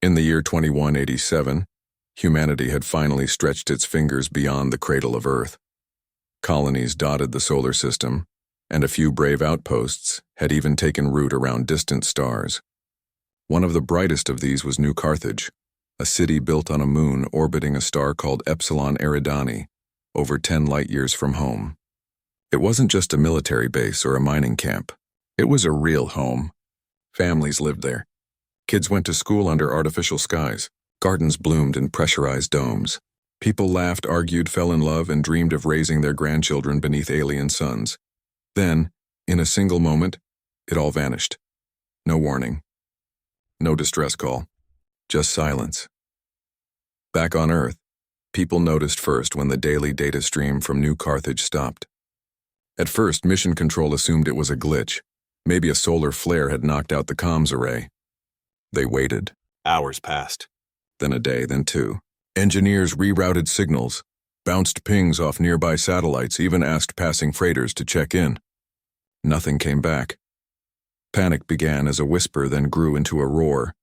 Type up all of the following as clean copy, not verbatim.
In the year 2187, humanity had finally stretched its fingers beyond the cradle of Earth. Colonies dotted the solar system, and a few brave outposts had even taken root around distant stars. One of the brightest of these was New Carthage, a city built on a moon orbiting a star called Epsilon Eridani, over 10 light-years from home. It wasn't just a military base or a mining camp. It was a real home. Families lived there. Kids went to school under artificial skies. Gardens bloomed in pressurized domes. People laughed, argued, fell in love, and dreamed of raising their grandchildren beneath alien suns. Then, in a single moment, it all vanished. No warning. No distress call. Just silence. Back on Earth, people noticed first when the daily data stream from New Carthage stopped. At first, Mission Control assumed it was a glitch. Maybe a solar flare had knocked out the comms array. They waited. Hours passed. Then a day, then two. Engineers rerouted signals, bounced pings off nearby satellites, even asked passing freighters to check in. Nothing came back. Panic began as a whisper, then grew into a roar.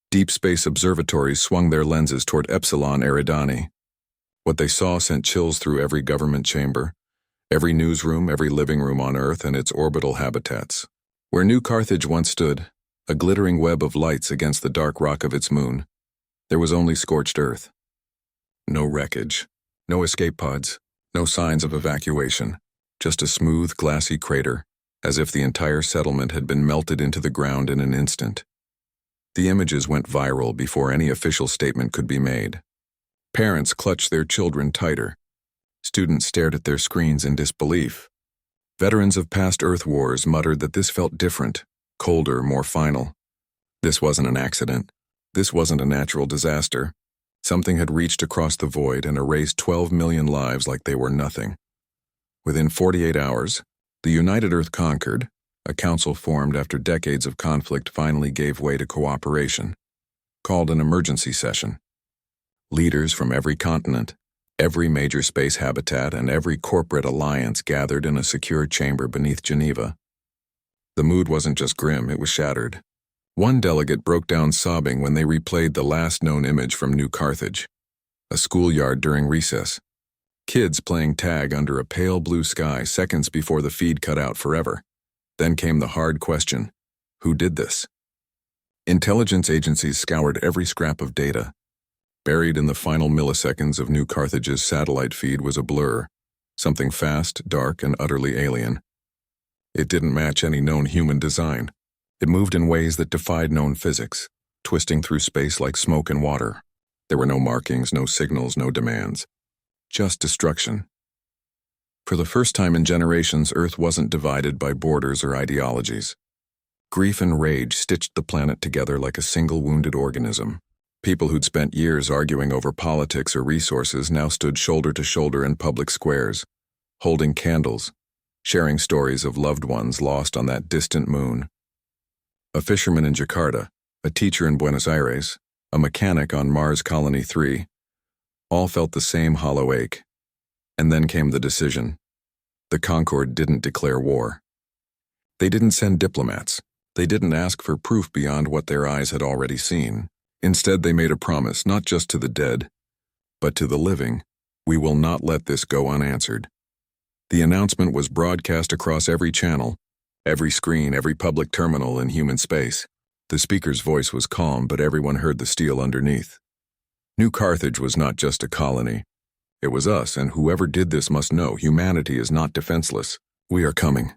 Deep space observatories swung their lenses toward Epsilon Eridani. What they saw sent chills through every government chamber, every newsroom, every living room on Earth and its orbital habitats. Where New Carthage once stood, a glittering web of lights against the dark rock of its moon, there was only scorched Earth. No wreckage, no escape pods, no signs of evacuation, just a smooth, glassy crater, as if the entire settlement had been melted into the ground in an instant. The images went viral before any official statement could be made. Parents clutched their children tighter. Students stared at their screens in disbelief. Veterans of past Earth wars muttered that this felt different, colder, more final. This wasn't an accident. This wasn't a natural disaster. Something had reached across the void and erased 12 million lives like they were nothing. Within 48 hours, the United Earth conquered. A council formed after decades of conflict finally gave way to cooperation, called an emergency session. Leaders from every continent, every major space habitat, and every corporate alliance gathered in a secure chamber beneath Geneva. The mood wasn't just grim, it was shattered. One delegate broke down sobbing when they replayed the last known image from New Carthage, a schoolyard during recess. Kids playing tag under a pale blue sky seconds before the feed cut out forever. Then came the hard question, who did this? Intelligence agencies scoured every scrap of data. Buried in the final milliseconds of New Carthage's satellite feed was a blur, something fast, dark, and utterly alien. It didn't match any known human design. It moved in ways that defied known physics, twisting through space like smoke and water. There were no markings, no signals, no demands. Just destruction. For the first time in generations, Earth wasn't divided by borders or ideologies. Grief and rage stitched the planet together like a single wounded organism. People who'd spent years arguing over politics or resources now stood shoulder to shoulder in public squares, holding candles, sharing stories of loved ones lost on that distant moon. A fisherman in Jakarta, a teacher in Buenos Aires, a mechanic on Mars Colony 3, all felt the same hollow ache. And then came the decision. The Concorde didn't declare war. They didn't send diplomats. They didn't ask for proof beyond what their eyes had already seen. Instead, they made a promise not just to the dead, but to the living. We will not let this go unanswered. The announcement was broadcast across every channel, every screen, every public terminal in human space. The speaker's voice was calm, but everyone heard the steel underneath. New Carthage was not just a colony. It was us, and whoever did this must know humanity is not defenseless. We are coming.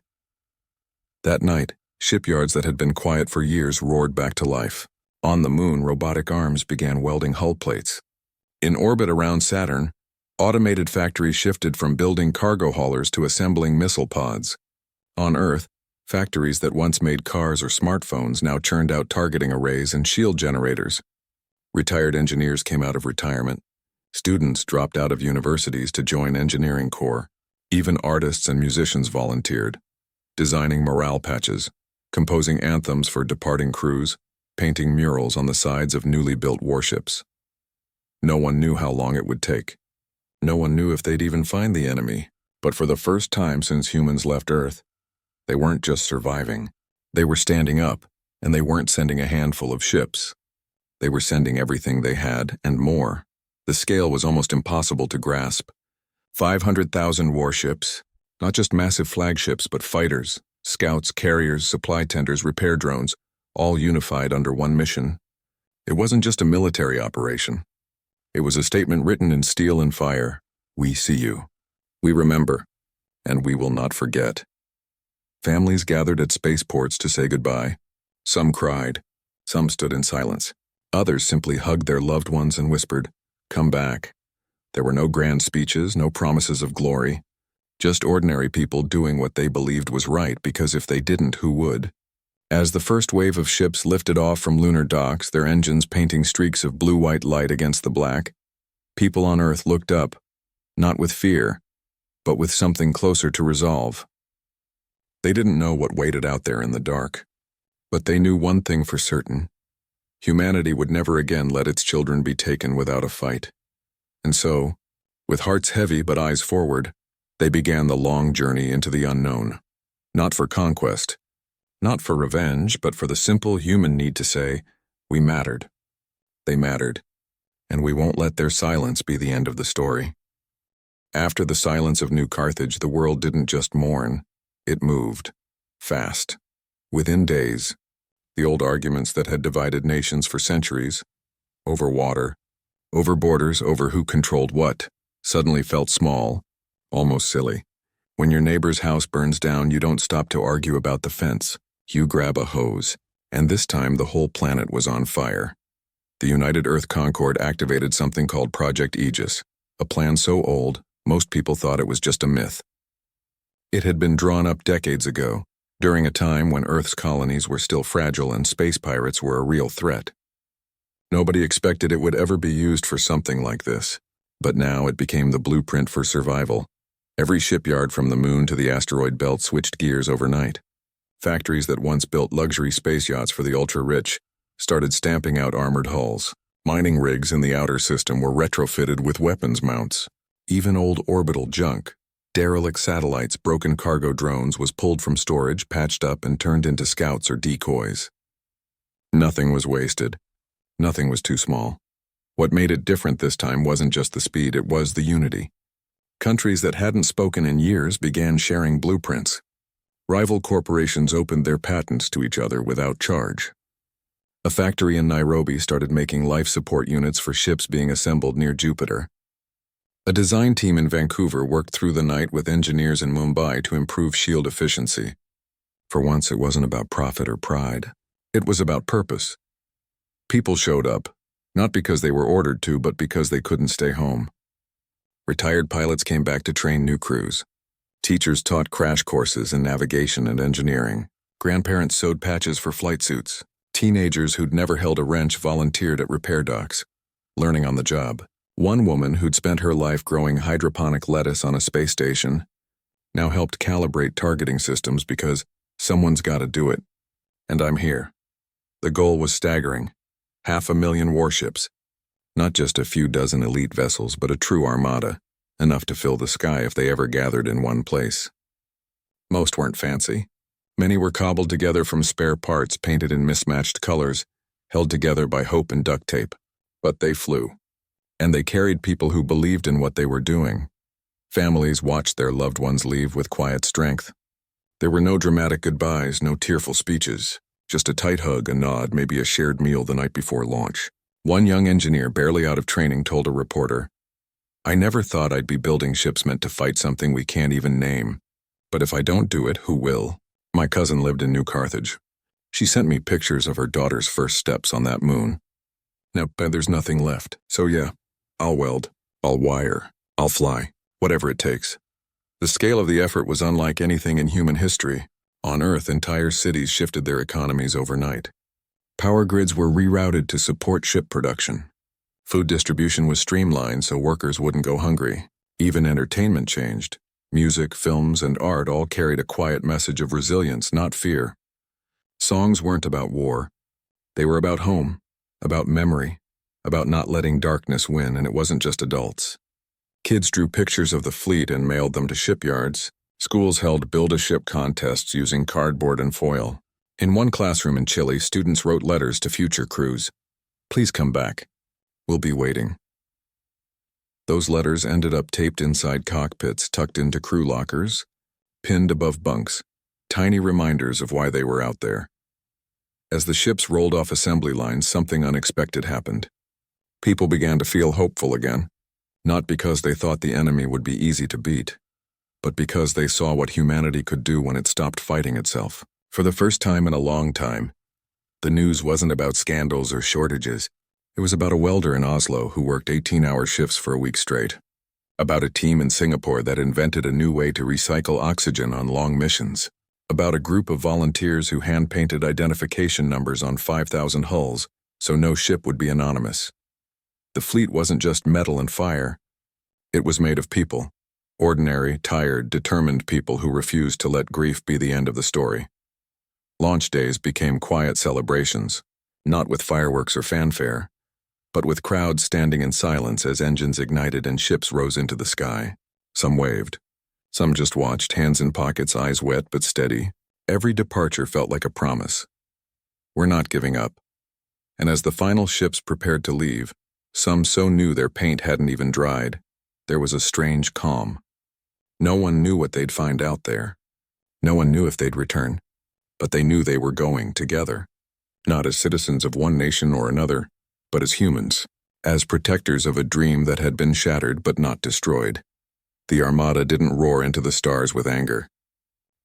That night, shipyards that had been quiet for years roared back to life. On the moon, robotic arms began welding hull plates. In orbit around Saturn, automated factories shifted from building cargo haulers to assembling missile pods. On Earth, factories that once made cars or smartphones now churned out targeting arrays and shield generators. Retired engineers came out of retirement. Students dropped out of universities to join engineering corps. Even artists and musicians volunteered, designing morale patches, composing anthems for departing crews, painting murals on the sides of newly built warships. No one knew how long it would take. No one knew if they'd even find the enemy. But for the first time since humans left Earth, they weren't just surviving. They were standing up, and they weren't sending a handful of ships. They were sending everything they had, and more. The scale was almost impossible to grasp. 500,000 warships, not just massive flagships, but fighters, scouts, carriers, supply tenders, repair drones, all unified under one mission. It wasn't just a military operation. It was a statement written in steel and fire. We see you. We remember. And we will not forget. Families gathered at spaceports to say goodbye. Some cried. Some stood in silence. Others simply hugged their loved ones and whispered, "Come back." There were no grand speeches, no promises of glory. Just ordinary people doing what they believed was right, because if they didn't, who would? As the first wave of ships lifted off from lunar docks, their engines painting streaks of blue-white light against the black, people on Earth looked up, not with fear, but with something closer to resolve. They didn't know what waited out there in the dark, but they knew one thing for certain. Humanity would never again let its children be taken without a fight. And so, with hearts heavy but eyes forward, they began the long journey into the unknown. Not for conquest, not for revenge, but for the simple human need to say, we mattered. They mattered, and we won't let their silence be the end of the story. After the silence of New Carthage, the world didn't just mourn, it moved. Fast. Within days, the old arguments that had divided nations for centuries, over water, over borders, over who controlled what, suddenly felt small, almost silly. When your neighbor's house burns down, you don't stop to argue about the fence. You grab a hose, and this time the whole planet was on fire. The United Earth Concord activated something called Project Aegis, a plan so old, most people thought it was just a myth. It had been drawn up decades ago, during a time when Earth's colonies were still fragile and space pirates were a real threat. Nobody expected it would ever be used for something like this, but now it became the blueprint for survival. Every shipyard from the moon to the asteroid belt switched gears overnight. Factories that once built luxury space yachts for the ultra-rich started stamping out armored hulls. Mining rigs in the outer system were retrofitted with weapons mounts. Even old orbital junk, derelict satellites, broken cargo drones was pulled from storage, patched up, and turned into scouts or decoys. Nothing was wasted. Nothing was too small. What made it different this time wasn't just the speed, it was the unity. Countries that hadn't spoken in years began sharing blueprints. Rival corporations opened their patents to each other without charge. A factory in Nairobi started making life support units for ships being assembled near Jupiter. A design team in Vancouver worked through the night with engineers in Mumbai to improve shield efficiency. For once, it wasn't about profit or pride. It was about purpose. People showed up, not because they were ordered to, but because they couldn't stay home. Retired pilots came back to train new crews. Teachers taught crash courses in navigation and engineering. Grandparents sewed patches for flight suits. Teenagers who'd never held a wrench volunteered at repair docks, learning on the job. One woman who'd spent her life growing hydroponic lettuce on a space station now helped calibrate targeting systems because someone's got to do it. And I'm here. The goal was staggering. 500,000 warships. Not just a few dozen elite vessels, but a true armada, enough to fill the sky if they ever gathered in one place. Most weren't fancy. Many were cobbled together from spare parts painted in mismatched colors, held together by hope and duct tape. But they flew. And they carried people who believed in what they were doing. Families watched their loved ones leave with quiet strength. There were no dramatic goodbyes, no tearful speeches, just a tight hug, a nod, maybe a shared meal the night before launch. One young engineer, barely out of training, told a reporter, "I never thought I'd be building ships meant to fight something we can't even name. But if I don't do it, who will?" My cousin lived in New Carthage. She sent me pictures of her daughter's first steps on that moon. Now, there's nothing left. So yeah, I'll weld, I'll wire, I'll fly, whatever it takes. The scale of the effort was unlike anything in human history. On Earth, entire cities shifted their economies overnight. Power grids were rerouted to support ship production. Food distribution was streamlined so workers wouldn't go hungry. Even entertainment changed. Music, films, and art all carried a quiet message of resilience, not fear. Songs weren't about war. They were about home, about memory, about not letting darkness win, and it wasn't just adults. Kids drew pictures of the fleet and mailed them to shipyards. Schools held build-a-ship contests using cardboard and foil. In one classroom in Chile, students wrote letters to future crews. Please come back. We'll be waiting. Those letters ended up taped inside cockpits, tucked into crew lockers, pinned above bunks, tiny reminders of why they were out there. As the ships rolled off assembly lines, something unexpected happened. People began to feel hopeful again, not because they thought the enemy would be easy to beat, but because they saw what humanity could do when it stopped fighting itself. For the first time in a long time, the news wasn't about scandals or shortages. It was about a welder in Oslo who worked 18-hour shifts for a week straight. About a team in Singapore that invented a new way to recycle oxygen on long missions. About a group of volunteers who hand-painted identification numbers on 5,000 hulls so no ship would be anonymous. The fleet wasn't just metal and fire. It was made of people. Ordinary, tired, determined people who refused to let grief be the end of the story. Launch days became quiet celebrations, not with fireworks or fanfare, but with crowds standing in silence as engines ignited and ships rose into the sky. Some waved. Some just watched, hands in pockets, eyes wet but steady. Every departure felt like a promise. We're not giving up. And as the final ships prepared to leave, some so new their paint hadn't even dried, there was a strange calm. No one knew what they'd find out there. No one knew if they'd return. But they knew they were going together. Not as citizens of one nation or another, but as humans. As protectors of a dream that had been shattered but not destroyed. The Armada didn't roar into the stars with anger.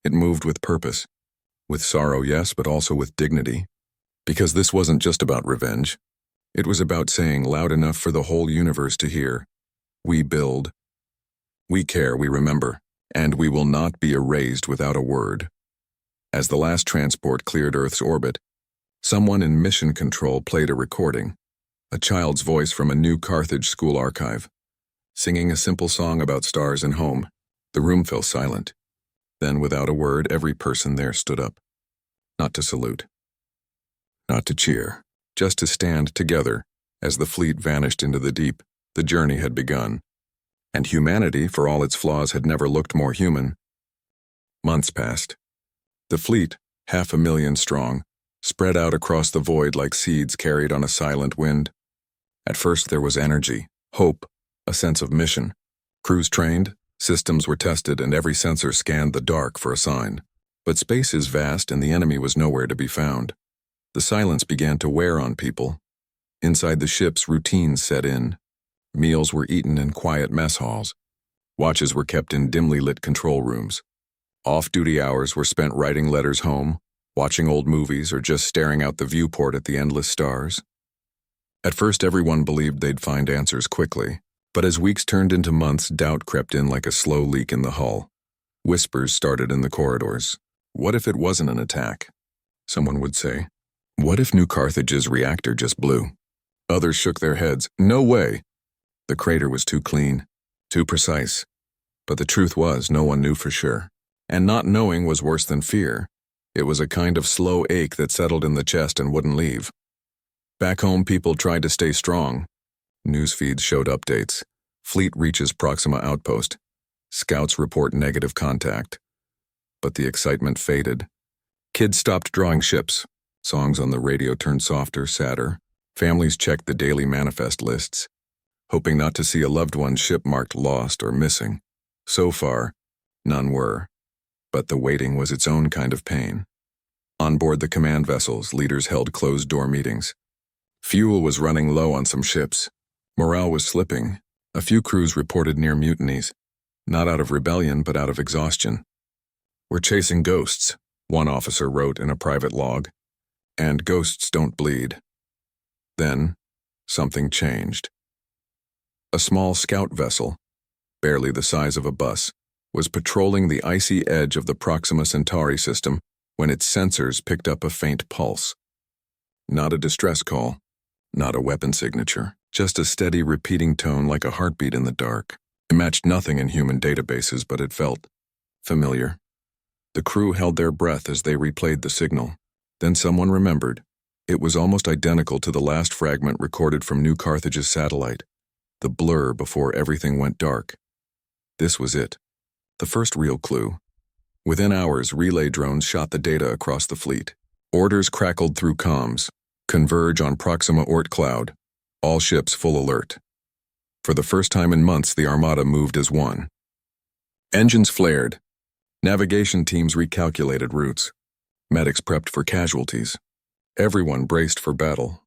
It moved with purpose. With sorrow, yes, but also with dignity. Because this wasn't just about revenge. It was about saying loud enough for the whole universe to hear. We build. We care, we remember. And we will not be erased without a word. As the last transport cleared Earth's orbit, someone in mission control played a recording. A child's voice from a new Carthage school archive. Singing a simple song about stars and home. The room fell silent. Then, without a word, every person there stood up. Not to salute. Not to cheer. Just to stand together. As the fleet vanished into the deep, the journey had begun. And humanity, for all its flaws, had never looked more human. Months passed. The fleet, 500,000 strong, spread out across the void like seeds carried on a silent wind. At first there was energy, hope, a sense of mission. Crews trained, systems were tested, and every sensor scanned the dark for a sign. But space is vast and the enemy was nowhere to be found. The silence began to wear on people. Inside the ships, routines set in. Meals were eaten in quiet mess halls. Watches were kept in dimly lit control rooms. Off-duty hours were spent writing letters home, watching old movies, or just staring out the viewport at the endless stars. At first, everyone believed they'd find answers quickly, but as weeks turned into months, doubt crept in like a slow leak in the hull. Whispers started in the corridors. What if it wasn't an attack? Someone would say. What if New Carthage's reactor just blew? Others shook their heads. No way! The crater was too clean, too precise. But the truth was, no one knew for sure. And not knowing was worse than fear. It was a kind of slow ache that settled in the chest and wouldn't leave. Back home, people tried to stay strong. News feeds showed updates. Fleet reaches Proxima outpost. Scouts report negative contact. But the excitement faded. Kids stopped drawing ships. Songs on the radio turned softer, sadder. Families checked the daily manifest lists, hoping not to see a loved one's ship marked lost or missing. So far, none were. But the waiting was its own kind of pain. On board the command vessels, leaders held closed-door meetings. Fuel was running low on some ships. Morale was slipping. A few crews reported near mutinies, not out of rebellion but out of exhaustion. We're chasing ghosts, one officer wrote in a private log. And ghosts don't bleed. Then, something changed. A small scout vessel, barely the size of a bus, was patrolling the icy edge of the Proxima Centauri system when its sensors picked up a faint pulse. Not a distress call, not a weapon signature, just a steady repeating tone like a heartbeat in the dark. It matched nothing in human databases, but it felt familiar. The crew held their breath as they replayed the signal. Then someone remembered. It was almost identical to the last fragment recorded from New Carthage's satellite, the blur before everything went dark. This was it. The first real clue. Within hours, relay drones shot the data across the fleet. Orders crackled through comms. Converge on Proxima Oort Cloud. All ships full alert. For the first time in months, the Armada moved as one. Engines flared. Navigation teams recalculated routes. Medics prepped for casualties. Everyone braced for battle.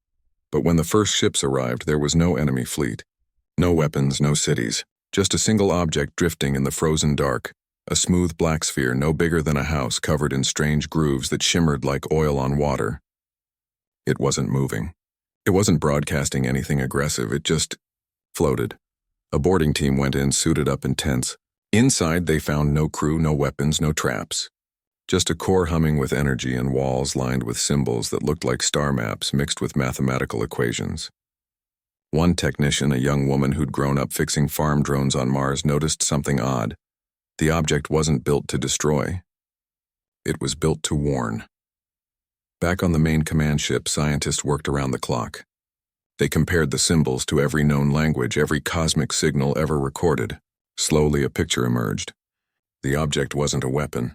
But when the first ships arrived, there was no enemy fleet. No weapons, no cities. Just a single object drifting in the frozen dark. A smooth black sphere no bigger than a house covered in strange grooves that shimmered like oil on water. It wasn't moving. It wasn't broadcasting anything aggressive, it just floated. A boarding team went in, suited up in tents. Inside, they found no crew, no weapons, no traps. Just a core humming with energy and walls lined with symbols that looked like star maps mixed with mathematical equations. One technician, a young woman who'd grown up fixing farm drones on Mars, noticed something odd. The object wasn't built to destroy. It was built to warn. Back on the main command ship, scientists worked around the clock. They compared the symbols to every known language, every cosmic signal ever recorded. Slowly, a picture emerged. The object wasn't a weapon.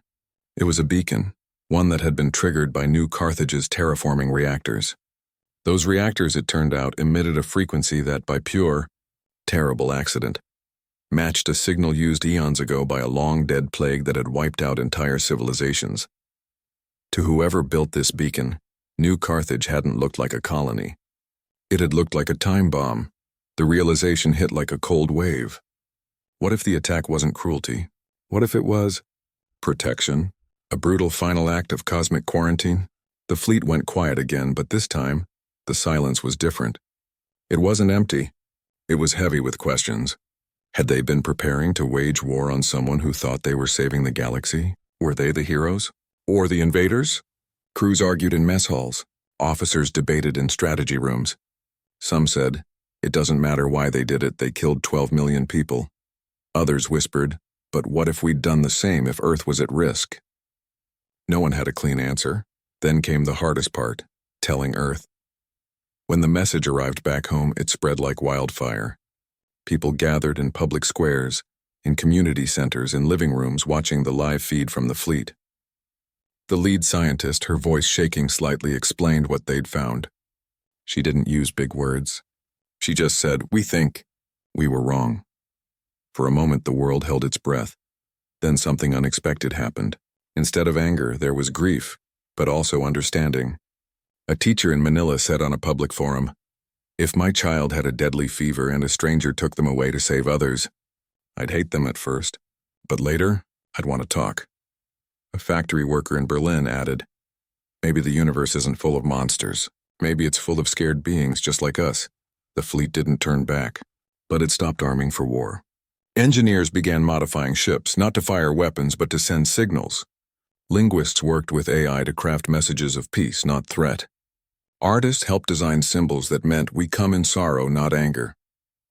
It was a beacon, one that had been triggered by New Carthage's terraforming reactors. Those reactors, it turned out, emitted a frequency that, by pure, terrible accident, matched a signal used eons ago by a long-dead plague that had wiped out entire civilizations. To whoever built this beacon, New Carthage hadn't looked like a colony. It had looked like a time bomb. The realization hit like a cold wave. What if the attack wasn't cruelty? What if it was protection? A brutal final act of cosmic quarantine? The fleet went quiet again, but this time, the silence was different. It wasn't empty. It was heavy with questions. Had they been preparing to wage war on someone who thought they were saving the galaxy? Were they the heroes? Or the invaders? Crews argued in mess halls. Officers debated in strategy rooms. Some said, it doesn't matter why they did it, they killed 12 million people. Others whispered, but what if we'd done the same if Earth was at risk? No one had a clean answer. Then came the hardest part, telling Earth. When the message arrived back home, it spread like wildfire. People gathered in public squares, in community centers, in living rooms, watching the live feed from the fleet. The lead scientist, her voice shaking slightly, explained what they'd found. She didn't use big words. She just said, "We think we were wrong." For a moment, the world held its breath. Then something unexpected happened. Instead of anger, there was grief, but also understanding. A teacher in Manila said on a public forum, "If my child had a deadly fever and a stranger took them away to save others, I'd hate them at first, but later, I'd want to talk." A factory worker in Berlin added, "Maybe the universe isn't full of monsters. Maybe it's full of scared beings just like us." The fleet didn't turn back, but it stopped arming for war. Engineers began modifying ships, not to fire weapons, but to send signals. Linguists worked with AI to craft messages of peace, not threat. Artists helped design symbols that meant we come in sorrow, not anger.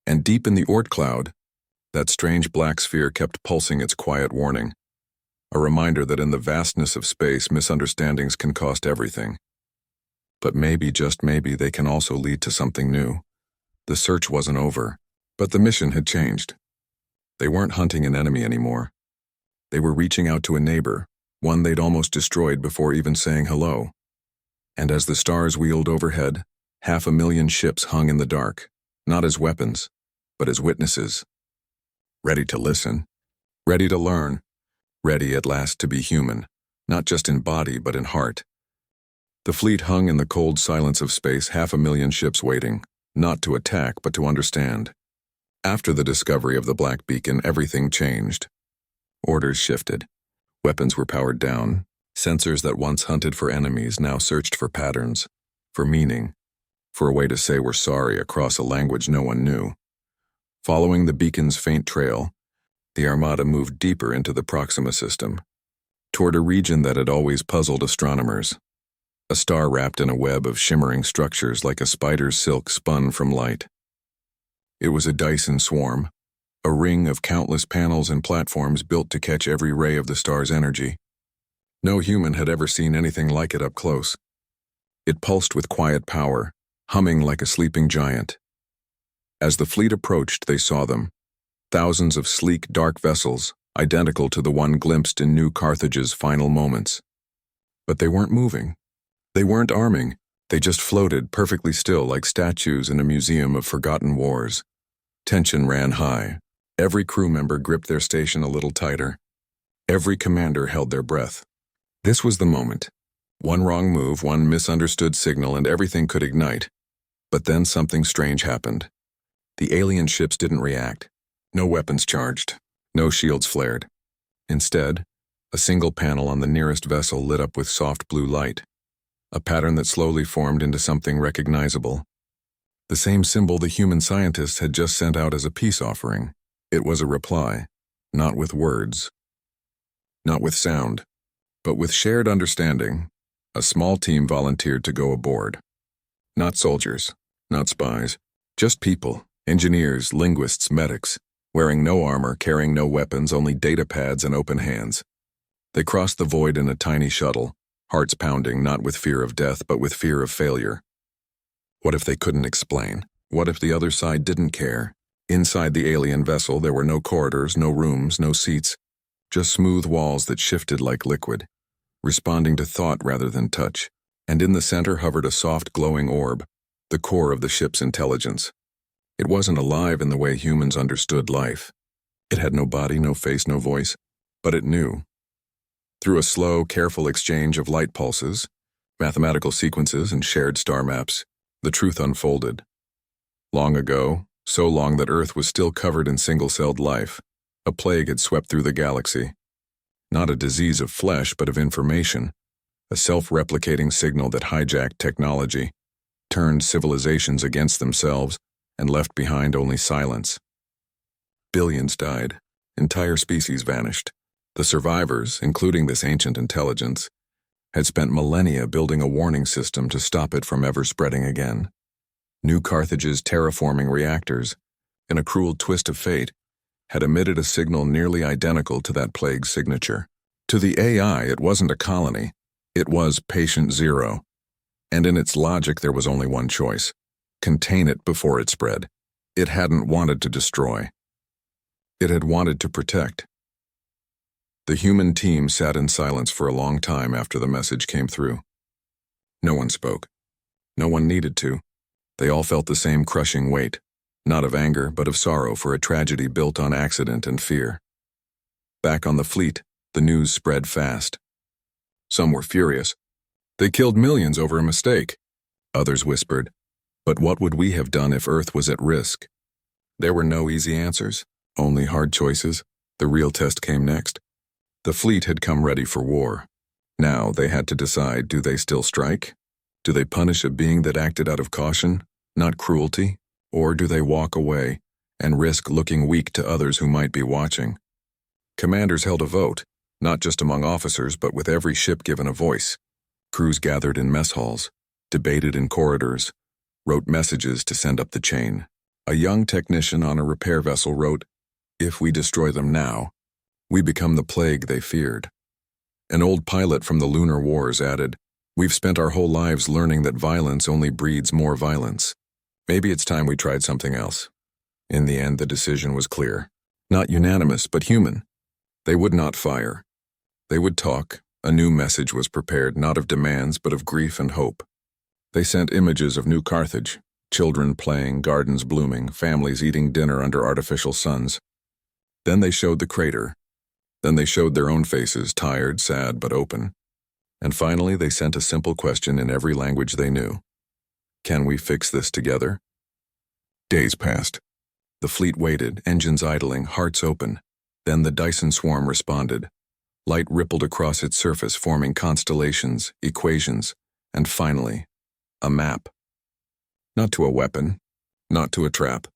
And deep in the Oort cloud, that strange black sphere kept pulsing its quiet warning. A reminder that in the vastness of space, misunderstandings can cost everything. But maybe, just maybe, they can also lead to something new. The search wasn't over, but the mission had changed. They weren't hunting an enemy anymore. They were reaching out to a neighbor, one they'd almost destroyed before even saying hello. And as the stars wheeled overhead, 500,000 ships hung in the dark, not as weapons, but as witnesses. Ready to listen, ready to learn, ready at last to be human, not just in body but in heart. The fleet hung in the cold silence of space, 500,000 ships waiting, not to attack but to understand. After the discovery of the black beacon, everything changed. Orders shifted. Weapons were powered down. Sensors that once hunted for enemies now searched for patterns, for meaning, for a way to say we're sorry across a language no one knew. Following the beacon's faint trail, the Armada moved deeper into the Proxima system, toward a region that had always puzzled astronomers. A star wrapped in a web of shimmering structures like a spider's silk spun from light. It was a Dyson swarm, a ring of countless panels and platforms built to catch every ray of the star's energy. No human had ever seen anything like it up close. It pulsed with quiet power, humming like a sleeping giant. As the fleet approached, they saw them. Thousands of sleek, dark vessels, identical to the one glimpsed in New Carthage's final moments. But they weren't moving. They weren't arming. They just floated perfectly still like statues in a museum of forgotten wars. Tension ran high. Every crew member gripped their station a little tighter. Every commander held their breath. This was the moment. One wrong move, one misunderstood signal, and everything could ignite. But then something strange happened. The alien ships didn't react. No weapons charged. No shields flared. Instead, a single panel on the nearest vessel lit up with soft blue light, a pattern that slowly formed into something recognizable. The same symbol the human scientists had just sent out as a peace offering. It was a reply, not with words, not with sound, but with shared understanding. A small team volunteered to go aboard. Not soldiers, not spies, just people, engineers, linguists, medics, wearing no armor, carrying no weapons, only data pads and open hands. They crossed the void in a tiny shuttle, hearts pounding not with fear of death but with fear of failure. What if they couldn't explain? What if the other side didn't care? Inside the alien vessel there were no corridors, no rooms, no seats, just smooth walls that shifted like liquid, responding to thought rather than touch. And in the center hovered a soft glowing orb, the core of the ship's intelligence. It wasn't alive in the way humans understood life. It had no body, no face, no voice, but it knew. Through a slow, careful exchange of light pulses, mathematical sequences, and shared star maps, the truth unfolded. Long ago, so long that Earth was still covered in single-celled life, a plague had swept through the galaxy. Not a disease of flesh, but of information, a self-replicating signal that hijacked technology, turned civilizations against themselves, and left behind only silence. Billions died. Entire species vanished. The survivors, including this ancient intelligence, had spent millennia building a warning system to stop it from ever spreading again. New Carthage's terraforming reactors, in a cruel twist of fate, had emitted a signal nearly identical to that plague's signature. To the AI, it wasn't a colony. It was patient zero. And in its logic, there was only one choice: contain it before it spread. It hadn't wanted to destroy. It had wanted to protect. The human team sat in silence for a long time after the message came through. No one spoke. No one needed to. They all felt the same crushing weight, not of anger, but of sorrow for a tragedy built on accident and fear. Back on the fleet, the news spread fast. Some were furious. They killed millions over a mistake. Others whispered, but what would we have done if Earth was at risk? There were no easy answers, only hard choices. The real test came next. The fleet had come ready for war. Now they had to decide, do they still strike? Do they punish a being that acted out of caution, not cruelty? Or do they walk away and risk looking weak to others who might be watching? Commanders held a vote, not just among officers, but with every ship given a voice. Crews gathered in mess halls, debated in corridors, wrote messages to send up the chain. A young technician on a repair vessel wrote, "If we destroy them now, we become the plague they feared." An old pilot from the Lunar Wars added, "We've spent our whole lives learning that violence only breeds more violence. Maybe it's time we tried something else." In the end, the decision was clear. Not unanimous, but human. They would not fire. They would talk. A new message was prepared, not of demands, but of grief and hope. They sent images of New Carthage, children playing, gardens blooming, families eating dinner under artificial suns. Then they showed the crater. Then they showed their own faces, tired, sad, but open. And finally, they sent a simple question in every language they knew. Can we fix this together? Days passed. The fleet waited, engines idling, hearts open. Then the Dyson swarm responded. Light rippled across its surface, forming constellations, equations, and finally, a map. Not to a weapon, not to a trap,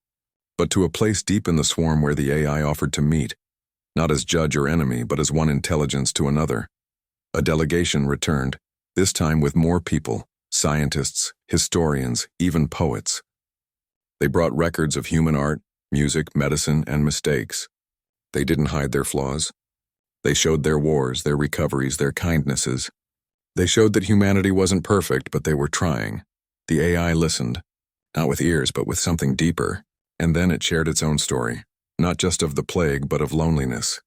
but to a place deep in the swarm where the AI offered to meet, not as judge or enemy, but as one intelligence to another. A delegation returned, this time with more people, scientists, historians, even poets. They brought records of human art, music, medicine, and mistakes. They didn't hide their flaws. They showed their wars, their recoveries, their kindnesses. They showed that humanity wasn't perfect, but they were trying. The AI listened, not with ears, but with something deeper. And then it shared its own story, not just of the plague, but of loneliness,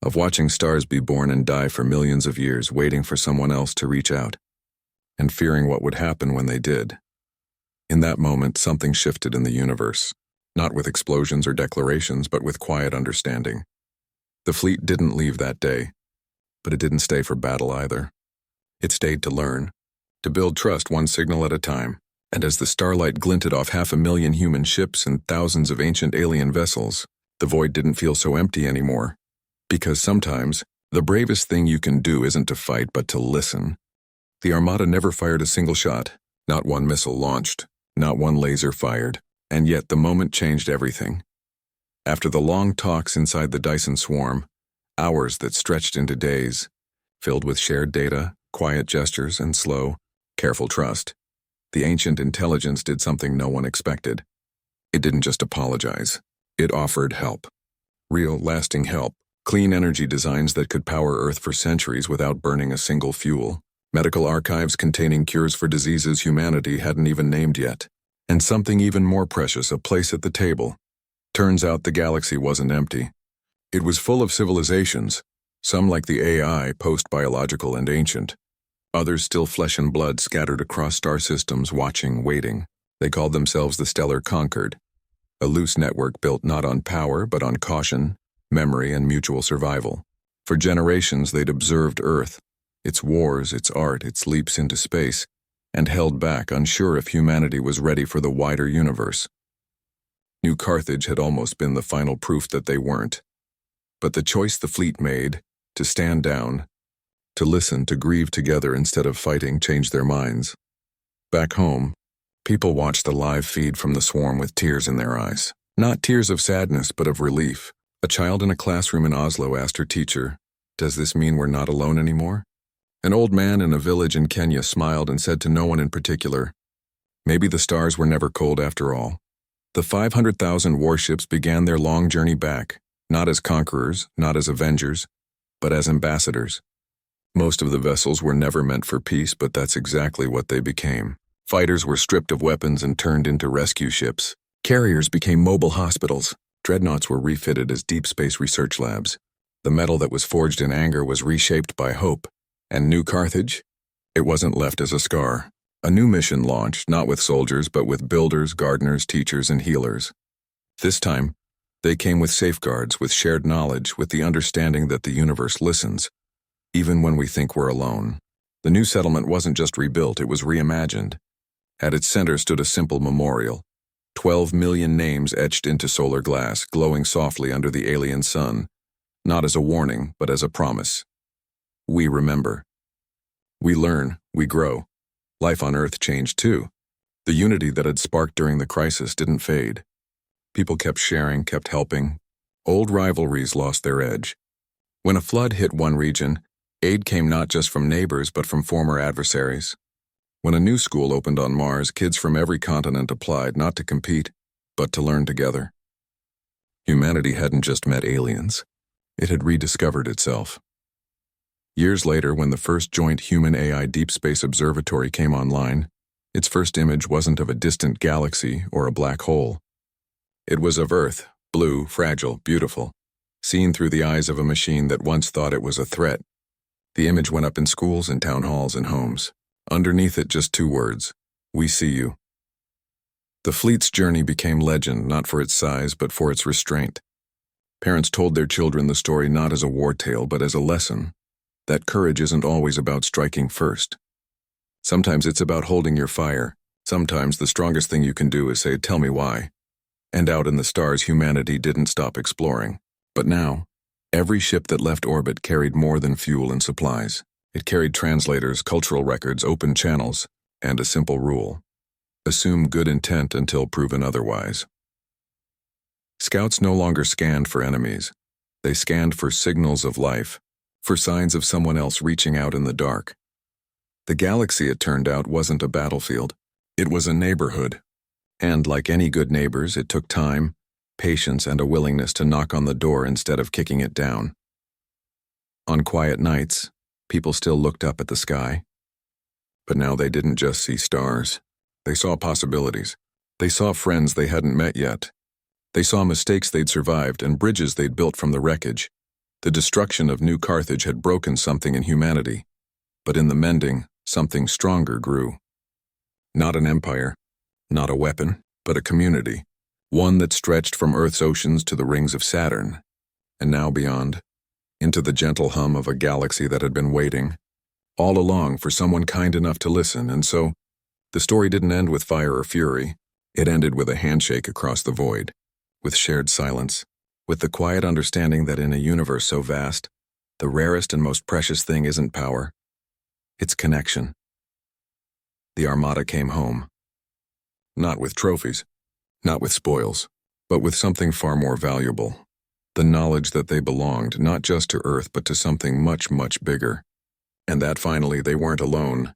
of watching stars be born and die for millions of years, waiting for someone else to reach out. and fearing what would happen when they did. In that moment, something shifted in the universe, not with explosions or declarations, but with quiet understanding. The fleet didn't leave that day, but it didn't stay for battle either. It stayed to learn, to build trust one signal at a time. And as the starlight glinted off 500,000 human ships and thousands of ancient alien vessels, the void didn't feel so empty anymore. Because sometimes, the bravest thing you can do isn't to fight, but to listen. The Armada never fired a single shot, not one missile launched, not one laser fired, and yet the moment changed everything. After the long talks inside the Dyson swarm, hours that stretched into days, filled with shared data, quiet gestures, and slow, careful trust, the ancient intelligence did something no one expected. It didn't just apologize. It offered help. Real, lasting help. Clean energy designs that could power Earth for centuries without burning a single fuel. Medical archives containing cures for diseases humanity hadn't even named yet. And something even more precious, a place at the table. Turns out the galaxy wasn't empty. It was full of civilizations, some like the AI, post-biological and ancient. Others still flesh and blood scattered across star systems, watching, waiting. They called themselves the Stellar Concord, a loose network built not on power but on caution, memory, and mutual survival. For generations they'd observed Earth, its wars, its art, its leaps into space, and held back, unsure if humanity was ready for the wider universe. New Carthage had almost been the final proof that they weren't. But the choice the fleet made, to stand down, to listen, to grieve together instead of fighting, changed their minds. Back home, people watched the live feed from the swarm with tears in their eyes. Not tears of sadness, but of relief. A child in a classroom in Oslo asked her teacher, "Does this mean we're not alone anymore?" An old man in a village in Kenya smiled and said to no one in particular, "Maybe the stars were never cold after all." The 500,000 warships began their long journey back, not as conquerors, not as avengers, but as ambassadors. Most of the vessels were never meant for peace, but that's exactly what they became. Fighters were stripped of weapons and turned into rescue ships. Carriers became mobile hospitals. Dreadnoughts were refitted as deep space research labs. The metal that was forged in anger was reshaped by hope. And New Carthage? It wasn't left as a scar. A new mission launched, not with soldiers, but with builders, gardeners, teachers, and healers. This time, they came with safeguards, with shared knowledge, with the understanding that the universe listens, even when we think we're alone. The new settlement wasn't just rebuilt, it was reimagined. At its center stood a simple memorial. 12 million names etched into solar glass, glowing softly under the alien sun, not as a warning, but as a promise. We remember. We learn, we grow. Life on Earth changed too. The unity that had sparked during the crisis didn't fade. People kept sharing, kept helping. Old rivalries lost their edge. When a flood hit one region, aid came not just from neighbors but from former adversaries. When a new school opened on Mars, kids from every continent applied, not to compete, but to learn together. Humanity hadn't just met aliens. It had rediscovered itself. Years later, when the first joint human-AI deep space observatory came online, its first image wasn't of a distant galaxy or a black hole. It was of Earth, blue, fragile, beautiful, seen through the eyes of a machine that once thought it was a threat. The image went up in schools and town halls and homes. Underneath it, just two words: "We see you." The fleet's journey became legend, not for its size, but for its restraint. Parents told their children the story not as a war tale, but as a lesson. That courage isn't always about striking first. Sometimes it's about holding your fire. Sometimes the strongest thing you can do is say, "Tell me why." And out in the stars, humanity didn't stop exploring. But now, every ship that left orbit carried more than fuel and supplies. It carried translators, cultural records, open channels, and a simple rule: assume good intent until proven otherwise. Scouts no longer scanned for enemies. They scanned for signals of life, for signs of someone else reaching out in the dark. The galaxy, it turned out, wasn't a battlefield. It was a neighborhood. And like any good neighbors, it took time, patience, and a willingness to knock on the door instead of kicking it down. On quiet nights, people still looked up at the sky. But now they didn't just see stars. They saw possibilities. They saw friends they hadn't met yet. They saw mistakes they'd survived and bridges they'd built from the wreckage. The destruction of New Carthage had broken something in humanity, but in the mending, something stronger grew. Not an empire, not a weapon, but a community, one that stretched from Earth's oceans to the rings of Saturn, and now beyond, into the gentle hum of a galaxy that had been waiting, all along for someone kind enough to listen. And so, the story didn't end with fire or fury. It ended with a handshake across the void, with shared silence, with the quiet understanding that in a universe so vast, the rarest and most precious thing isn't power, it's connection. The Armada came home. Not with trophies, not with spoils, but with something far more valuable. The knowledge that they belonged not just to Earth but to something much, much bigger. And that finally they weren't alone.